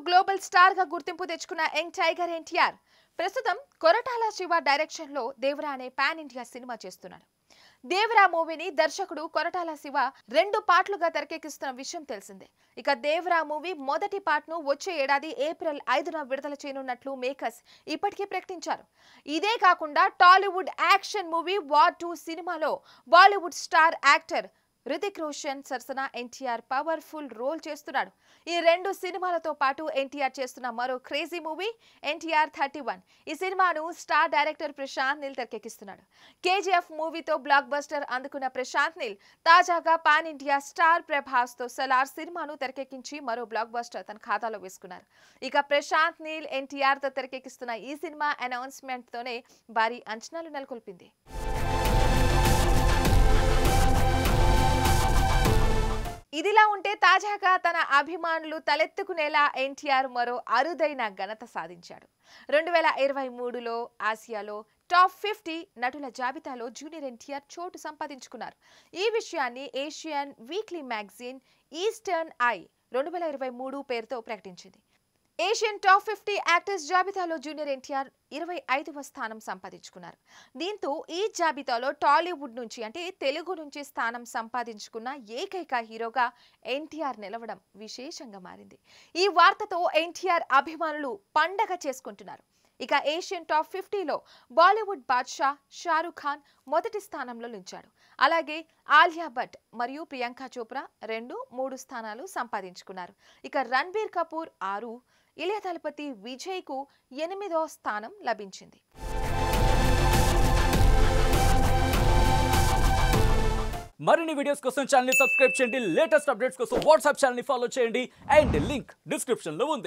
Global star గా గుర్తింపు తెచ్చుకున్న యంగ్ టైగర్ ఎన్టీఆర్ ప్రస్తుతం కొరటాల శివ డైరెక్షన్ లో దేవరా అనే పాన్ ఇండియా సినిమా చేస్తున్నాడు. దేవరా మూవీని దర్శకుడు కొరటాల శివ 2 పార్ట్లుగా తెరకెక్కిస్తున్న విషయం తెలిసిందే. ఇక దేవరా మూవీ మొదటి పార్ట్ ను వచ్చే ఏడాది ఏప్రిల్ 5న విడుదల చేయనున్నట్లు మేకర్స్ ఇప్పటికే ప్రకటించారు. ఇదే కాకుండా టాలీవుడ్ యాక్షన్ మూవీ వార్ 2 సినిమాలో బాలీవుడ్ స్టార్ యాక్టర్ రితిక్ రోషన్ సరసన ఎన్టీఆర్ పవర్ఫుల్ రోల్ చేస్తున్నాడు. ఈ 2 సినిమాలతో పాటు ఎన్టీఆర్ చేస్తున్న మరో క్రేజీ మూవీ ఎన్టీఆర్ 31. ఈ సినిమాను స్టార్ డైరెక్టర్ ప్రశాంత్ నీల్ తెరకెక్కిస్తున్నాడు. కేజీఎఫ్ మూవీతో బ్లాక్ బస్టర్ అందుకున్న ప్రశాంత్ నీల్ తాజాగా పాన్ ఇండియా స్టార్ ప్రభాస్ తో సలార్ సినిమాను తెరకెక్కించి మరో బ్లాక్ బస్టర్ తన ఖాతాలో వేసుకున్నారు. ఇక ప్రశాంత్ నీల్ ఎన్టీఆర్ తో తెరకెక్కిస్తున్న ఈ సినిమా అనౌన్స్మెంట్ తోనే భారీ అంచనాలు నెలకొల్పింది. ఇదిలా ఉంటే తాజాగా తన అభిమానులు తలెత్తుకునేలా ఎన్టీఆర్ మరో అరుదైన ఘనత సాధించాడు. 2023లో ఆసియాలో టాప్ 50 నటుల జాబితాలో జూనియర్ ఎన్టీఆర్ చోటు సంపాదించుకున్నారు. ఈ విషయాన్ని Asian weekly magazine eastern I 2023 పేరుతో ప్రకటించింది. ఏషియన్ టాప్ 50 యాక్టర్స్ జాబితాలో జూనియర్ ఎన్టీఆర్ 25వ స్థానం సంపాదించుకున్నారు. దీంతో ఈ జాబితాలో టాలీవుడ్ నుంచి అంటే తెలుగు నుంచి స్థానం సంపాదించుకున్న ఏకైక హీరోగా ఎన్టీఆర్ నిలవడం విశేషంగా మారింది. ఈ వార్తతో ఎన్టీఆర్ అభిమానులు పండగ చేసుకుంటున్నారు. ఇక ఏషియన్ టాప్ 50లో బాలీవుడ్ బాద్షా షారుఖ్ ఖాన్ మొదటి స్థానంలో నిలిచాడు. అలాగే ఆలియా భట్ మరియు ప్రియాంక చోప్రా 2, 3 స్థానాలు సంపాదించుకున్నారు. ఇక రణబీర్ కపూర్ 6, ఇళయ దళపతి విజయ్ కు 8వ స్థానం లభించింది. మరిన్ని వీడియోస్ కోసం ఛానల్ ని సబ్స్క్రైబ్ చేయండి. లేటెస్ట్ అప్డేట్స్ కోసం వాట్సాప్ ఛానల్ ని ఫాలో చేయండి. అండ్ లింక్ డిస్క్రిప్షన్ లో ఉంది.